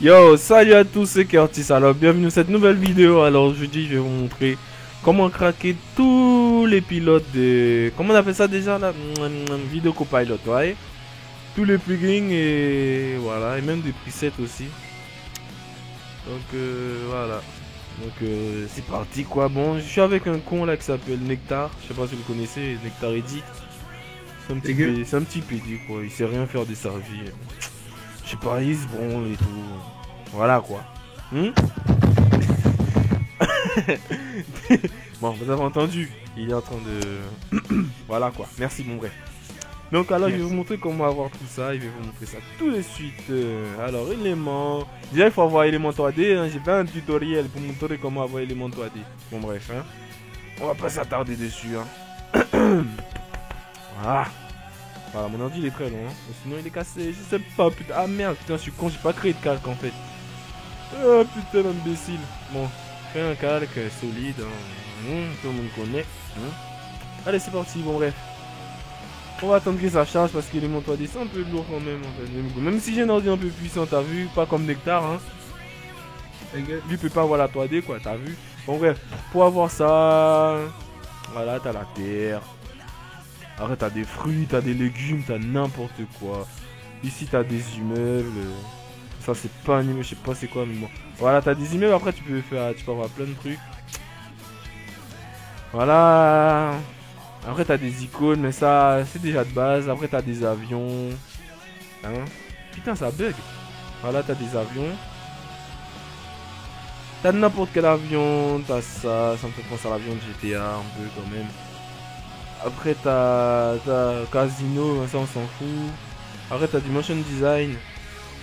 Yo, salut à tous, c'est Curtis. Alors, bienvenue dans cette nouvelle vidéo. Alors, aujourd'hui, je vais vous montrer comment craquer tous les pilotes de... Comment on appelle ça déjà là? Vidéo Copilot, ouais. Tous les plugins et voilà, et même des presets aussi. Donc, voilà. Donc, c'est parti quoi. Bon, je suis avec un con là qui s'appelle Nectar. Je sais pas si vous le connaissez, Nectar Edit. C'est un petit pédu quoi. Il sait rien faire de sa vie. Je sais pas, il se branle et tout. Voilà quoi. Bon, vous avez entendu. Il est en train de... Voilà quoi. Merci, mon vrai. Donc alors, je vais vous montrer comment avoir tout ça. Je vais vous montrer ça tout de suite. Alors, éléments. Déjà, il faut avoir élément 3D. Hein. J'ai fait un tutoriel pour montrer comment avoir élément 3D. Bon, bref. Hein. On va pas s'attarder dessus. Hein. Voilà. Voilà, mon ordi il est très long. Hein. Sinon, il est cassé. Je sais pas. Putain. Ah merde, putain, je suis con. J'ai pas créé de calque en fait. Ah putain, l'imbécile. Bon, fais un calque solide. Hein. Tout le monde connaît. Hein. Allez, c'est parti. Bon, bref. On va attendre que ça charge parce que les montres 3D c'est un peu lourd quand même. En fait. Même si j'ai un ordi un peu puissant, t'as vu, pas comme Nectar. Hein. Lui peut pas avoir la 3D quoi, t'as vu. Bon, bref, pour avoir ça, voilà, t'as la terre. Après, t'as des fruits, t'as des légumes, t'as n'importe quoi. Ici, t'as des immeubles. Ça, c'est pas un immeuble, je sais pas c'est quoi, mais bon. Voilà, t'as des immeubles, après, tu peux avoir plein de trucs. Voilà. Après, t'as des icônes, mais ça, c'est déjà de base. Après, t'as des avions. Hein? Putain, ça bug. Voilà, t'as des avions. T'as n'importe quel avion. T'as ça. Ça me fait penser à l'avion de GTA, un peu quand même. Après, t'as Casino, ça, on s'en fout. Après, t'as du motion design.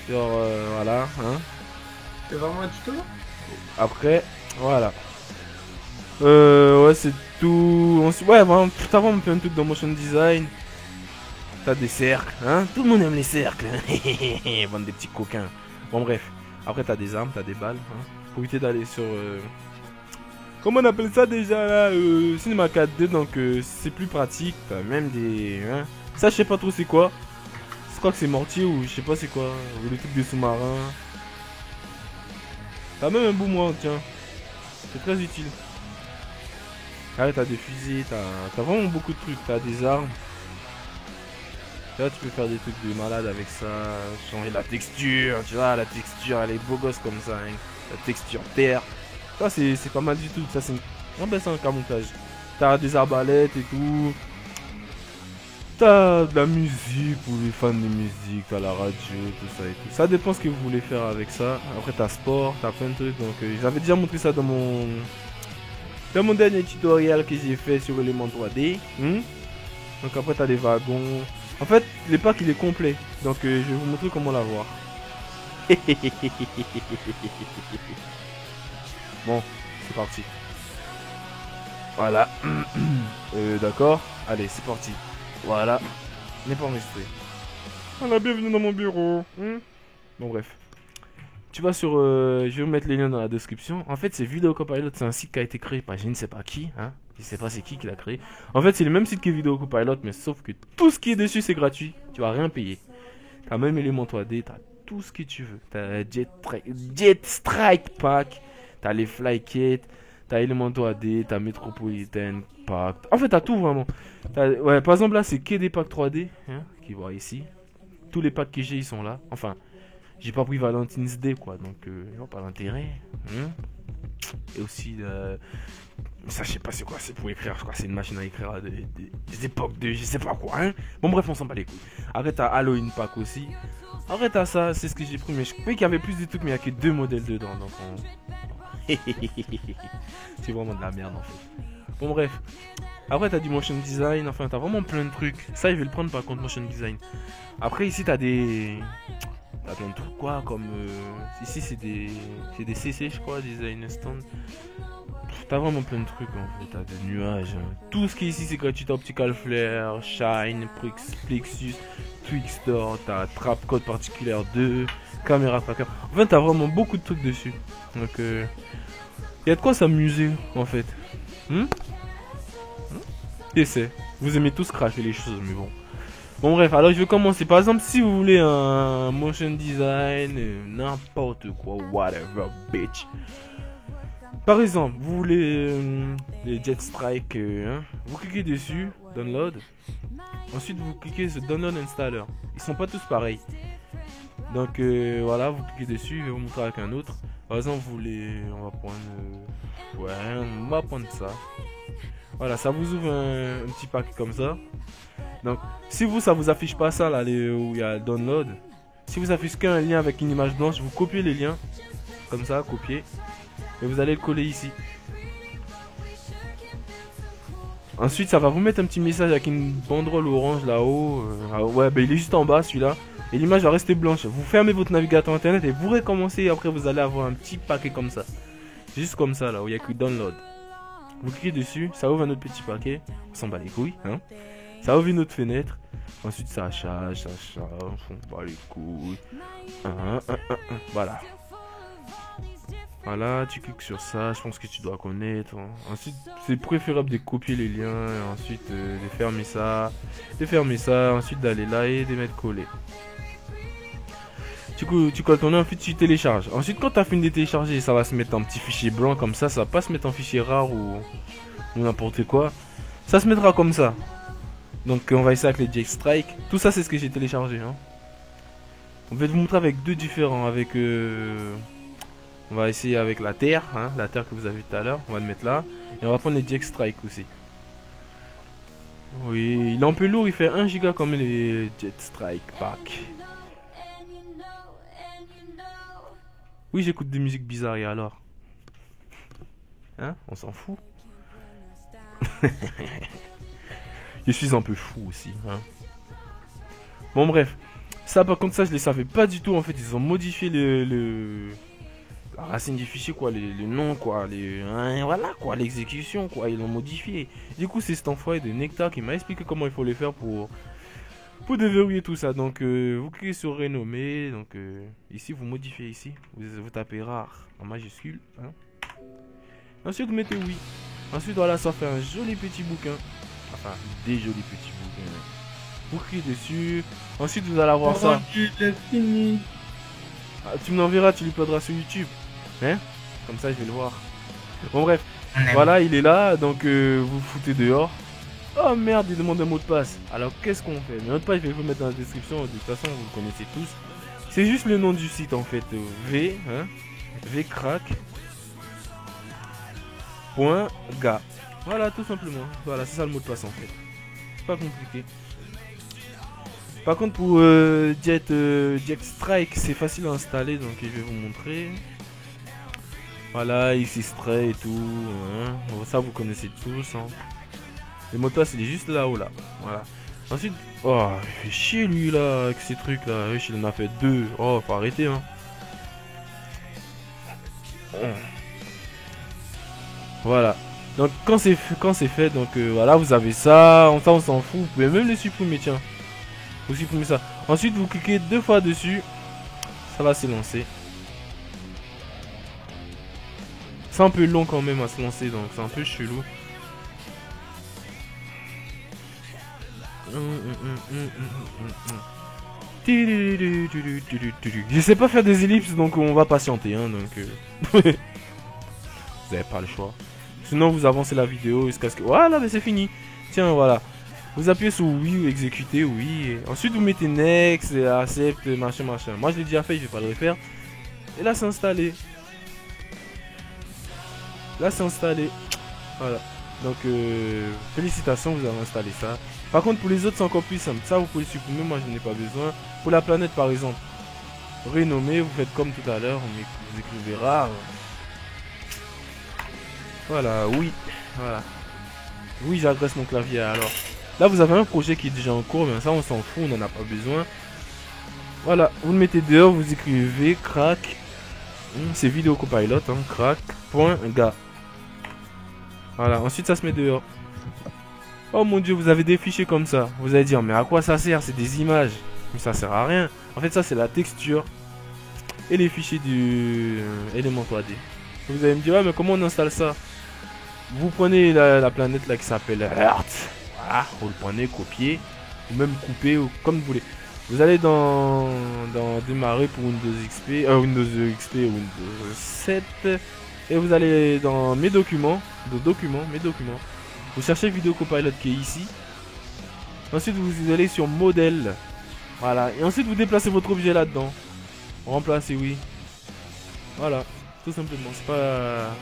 Genre, voilà. Hein? C'est vraiment un tuto? Après, voilà. Ouais, c'est tout. Ouais, vraiment, t'as vraiment plein de trucs dans motion design. T'as des cercles, hein. Tout le monde aime les cercles. Bande des petits coquins. Bon, bref. Après, t'as des armes, t'as des balles. Hein. Pour éviter d'aller sur... Comment on appelle ça déjà là Cinéma 4D, donc c'est plus pratique. T'as même des... Hein. Ça, je sais pas trop c'est quoi. Je crois que c'est mortier ou je sais pas c'est quoi. Ou des trucs de sous-marin. T'as même un boomerang, tiens. C'est très utile. Ah, t'as des fusils, t'as vraiment beaucoup de trucs. T'as des armes. Là, tu peux faire des trucs de malade avec ça. Changer la texture, tu vois, la texture, elle est beau gosse comme ça. Hein. La texture terre. Ça, c'est pas mal du tout. Ça, c'est un camouflage. T'as des arbalètes et tout. T'as de la musique pour les fans de musique. T'as la radio, tout ça et tout. Ça dépend ce que vous voulez faire avec ça. Après, t'as sport, t'as plein de trucs. Donc, j'avais déjà montré ça dans mon dernier tutoriel que j'ai fait sur Element 3D. Donc après t'as des wagons. En fait les packs il est complet. Donc je vais vous montrer comment l'avoir. Bon, c'est parti. Voilà. D'accord. Allez, c'est parti. Voilà. N'est pas enregistré. Voilà, bienvenue dans mon bureau. Bon bref. Tu vas sur... je vais vous mettre les liens dans la description. En fait, c'est Video Copilot, c'est un site qui a été créé par je ne sais pas qui. Hein. Je sais pas c'est qui l'a créé. En fait, c'est le même site que Video Copilot, mais sauf que tout ce qui est dessus, c'est gratuit. Tu vas rien payer. T'as même élément 3D, t'as tout ce que tu veux. T'as Jet Strike Pack, t'as les Flykit, t'as élément 3D, t'as Metropolitan Pack. En fait, t'as tout vraiment. Ouais, par exemple, là, c'est que des packs 3D, hein, qui voient ici. Tous les packs que j'ai, ils sont là. Enfin... J'ai pas pris Valentine's Day quoi, donc je vois pas l'intérêt. Et aussi, ça je sais pas c'est quoi, c'est pour écrire, je crois que c'est une machine à écrire des époques de je sais pas quoi. Hein. Bon bref, on s'en bat les couilles. Après t'as Halloween Pack aussi. Après t'as ça, c'est ce que j'ai pris, mais je croyais qu'il y avait plus de trucs, mais il y a que 2 modèles dedans, donc c'est vraiment de la merde en fait. Bon bref. Après t'as du motion design, enfin t'as vraiment plein de trucs. Ça je vais le prendre par contre motion design. Après ici t'as des... T'as plein de trucs quoi comme ici c'est des CC je crois, design stand. T'as vraiment plein de trucs en fait, t'as des nuages. Hein. Tout ce qui est ici c'est gratuit, t'as Optical Flare, Shine, Plexus, Twixtor, t'as Trap Code Particulière 2, Caméra Tracker. En fait t'as vraiment beaucoup de trucs dessus. Donc y a de quoi s'amuser en fait. Et c'est. Vous aimez tous cracher les choses mais bon. Bon bref, alors je vais commencer. Par exemple, si vous voulez un motion design, n'importe quoi, whatever, bitch. Par exemple, vous voulez les Jet Strike, vous cliquez dessus, download. Ensuite, vous cliquez sur download installer. Ils sont pas tous pareils. Donc voilà, vous cliquez dessus, je vais vous montrer avec un autre. Par exemple, vous voulez, on va prendre, ouais, on va prendre ça. Voilà, ça vous ouvre un petit pack comme ça. Donc, si vous, ça vous affiche pas ça là, où il y a download. Si vous affiche qu'un lien avec une image blanche, vous copiez les liens, comme ça, copier, et vous allez le coller ici. Ensuite, ça va vous mettre un petit message avec une banderole orange là-haut. Ouais, ben il est juste en bas celui-là. Et l'image va rester blanche. Vous fermez votre navigateur internet et vous recommencez. Et après, vous allez avoir un petit paquet comme ça. Juste comme ça, là, où il y a que download. Vous cliquez dessus, ça ouvre un autre petit paquet. On s'en bat les couilles, hein. Ça ouvre une autre fenêtre. Ensuite, ça charge, on s'en bat les couilles. Voilà. Voilà, tu cliques sur ça, je pense que tu dois connaître. Ensuite, c'est préférable de copier les liens, et ensuite de fermer ça, ensuite d'aller là et de mettre coller. Tu colles ton nom, ensuite tu télécharges. Ensuite, quand tu as fini de télécharger, ça va se mettre en petit fichier blanc comme ça va pas se mettre en fichier rare ou n'importe quoi. Ça se mettra comme ça. Donc on va essayer avec les Jet Strike. Tout ça, c'est ce que j'ai téléchargé. Hein. On va vous montrer avec deux différents, avec... on va essayer avec la terre, hein, la terre que vous avez vu tout à l'heure. On va le mettre là. Et on va prendre les Jet Strike aussi. Oui, il est un peu lourd, il fait 1 giga comme les Jet Strike Pack. Oui, j'écoute des musiques bizarres et alors? Hein? On s'en fout. Je suis un peu fou aussi, hein. Bon bref. Ça par contre, ça je les savais pas du tout en fait. Ils ont modifié la racine du fichier, quoi, le nom, quoi, voilà, quoi, l'exécution, quoi, ils l'ont modifié. Du coup, c'est cet enfoiré de Nectar qui m'a expliqué comment il faut les faire pour déverrouiller tout ça. Donc, vous cliquez sur renommer, donc ici, vous modifiez ici, vous tapez rare en majuscule, hein. Ensuite, vous mettez oui. Ensuite, voilà, ça fait un joli petit bouquin, enfin, des jolis petits bouquins. Vous cliquez dessus, ensuite, vous allez avoir ça. Fini. Ah, tu me l'enverras, tu l'uploaderas sur YouTube. Hein? Comme ça, je vais le voir. Bon, bref. Voilà, il est là. Donc, vous foutez dehors. Oh merde, il demande un mot de passe. Alors, qu'est-ce qu'on fait? Le mot de passe, je vais vous mettre dans la description. De toute façon, vous le connaissez tous. C'est juste le nom du site, en fait. vcrack.ga. Voilà, tout simplement. Voilà, c'est ça le mot de passe, en fait. C'est pas compliqué. Par contre, pour Jet Strike, c'est facile à installer, donc je vais vous montrer. Voilà, ici extrait et tout. Hein. Bon, ça, vous connaissez tous. Hein. Le mot de passe, il est juste là-haut, là. Voilà. Ensuite, oh, il fait chier lui là, avec ces trucs là. Oui, il en a fait 2. Oh, faut arrêter, hein. Voilà. Donc, quand c'est fait, donc voilà, vous avez ça. On s'en fout. Vous pouvez même le supprimer, tiens. Vous supprimez ça. Ensuite, vous cliquez 2 fois dessus. Ça va se lancer. C'est un peu long quand même à se lancer, donc c'est un peu chelou. Je sais pas faire des ellipses, donc on va patienter. Hein, donc, vous n'avez pas le choix. Sinon, vous avancez la vidéo jusqu'à ce que... Voilà, mais c'est fini. Tiens, voilà. Vous appuyez sur oui ou exécuter, oui. Et ensuite, vous mettez next, accept, machin. Moi, je l'ai déjà fait, je vais pas le refaire. Et là, c'est installé. Là, c'est installé. Voilà. Donc, félicitations, vous avez installé ça. Par contre, pour les autres, c'est encore plus simple. Ça, vous pouvez le supprimer, moi, je n'en ai pas besoin. Pour la planète, par exemple, renommer, vous faites comme tout à l'heure. Vous écrivez rare. Voilà, oui. Voilà. Oui, j'agresse mon clavier, alors. Là, vous avez un projet qui est déjà en cours, mais ça, on s'en fout, on n'en a pas besoin. Voilà, vous le mettez dehors, vous écrivez crack. C'est vidéo copilot, hein, crack.ga. Voilà, ensuite, ça se met dehors. Oh mon dieu, vous avez des fichiers comme ça. Vous allez dire, mais à quoi ça sert? C'est des images. Mais ça sert à rien. En fait, ça, c'est la texture et les fichiers du élément 3D. Vous allez me dire, ouais, mais comment on installe ça? Vous prenez la planète là qui s'appelle Earth. Voilà, vous le prenez, copier. ou même couper, ou comme vous voulez. Vous allez dans démarrer pour Windows XP, Windows XP, Windows 7, et vous allez dans mes documents, mes documents. Vous cherchez Video Copilot qui est ici. Ensuite vous allez sur modèle, voilà, et ensuite vous déplacez votre objet là-dedans. Remplacez, oui. Voilà, tout simplement, c'est pas...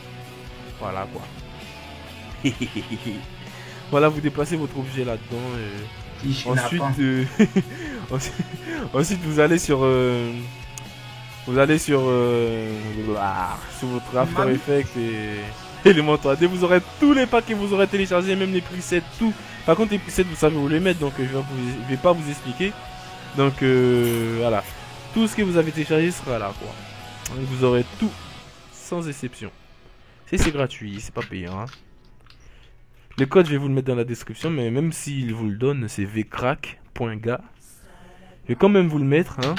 Voilà quoi. Voilà, vous déplacez votre objet là-dedans. Ensuite, ensuite, vous allez sur... sur votre After Effects et Elementor AD. Vous aurez tous les packs que vous aurez téléchargés, même les presets, tout. Par contre, les presets, vous savez où les mettre, donc je vais pas vous expliquer. Donc, voilà. Tout ce que vous avez téléchargé sera là, quoi. Donc, vous aurez tout, sans exception. C'est gratuit, c'est pas payant. Hein. Le code, je vais vous le mettre dans la description, mais même s'il vous le donne, c'est vcrack.ga. Je vais quand même vous le mettre. Hein.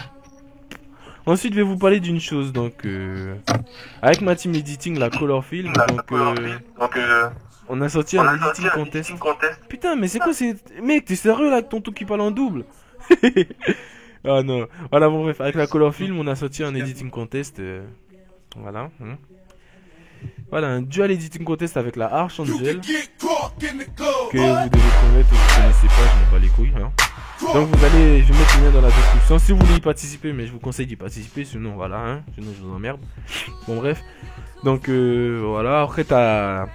Ensuite, je vais vous parler d'une chose. Donc, avec ma team editing, la Color Film, on a sorti un editing contest. Putain, mais c'est quoi ces... Mec, t'es sérieux là, avec ton tout qui parle en double? Ah non. Voilà, bon bref, avec la Color Film, on a sorti un editing contest. Voilà. Hein. Voilà, un dual editing contest avec la Archangel. Que vous devez connaître, vous connaissez pas, je m'en bats les couilles. Hein. Donc vous allez, je vais mettre le lien dans la description si vous voulez y participer, mais je vous conseille d'y participer, sinon voilà, hein, sinon je vous emmerde. Bon bref, donc voilà, après t'as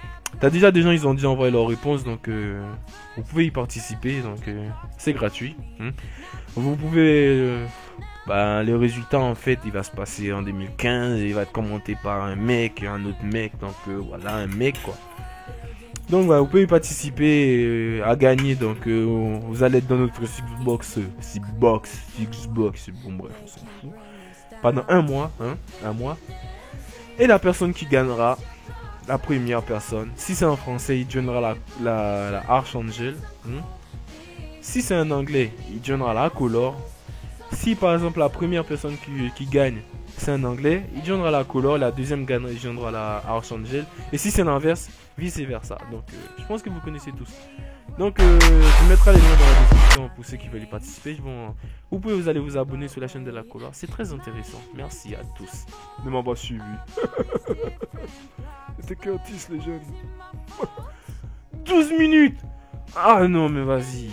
déjà des gens, ils ont déjà envoyé leur réponse, donc vous pouvez y participer, donc c'est gratuit. Hein. Vous pouvez, le résultat en fait, il va se passer en 2015, il va être commenté par un mec, un autre mec, donc voilà, un mec quoi. Donc voilà, vous pouvez y participer à gagner, donc vous allez être dans notre Xbox, bon bref, on s'en fout. Pendant un mois, hein, un mois. Et la personne qui gagnera, la première personne, si c'est en français, il joignera la Archangel. Hein. Si c'est en anglais, il joignera la Color. Si par exemple la première personne qui gagne, c'est en anglais, il joignera la Color, la deuxième gagnera, il joignera la Archangel. Et si c'est l'inverse, vice versa. Donc je pense que vous connaissez tous. Donc je mettrai les liens dans la description pour ceux qui veulent y participer. Vous pouvez vous aller vous abonner sur la chaîne de la Color. C'est très intéressant. Merci à tous de m'avoir suivi. C'était Curtis les jeunes. 12 minutes. Ah non mais vas-y.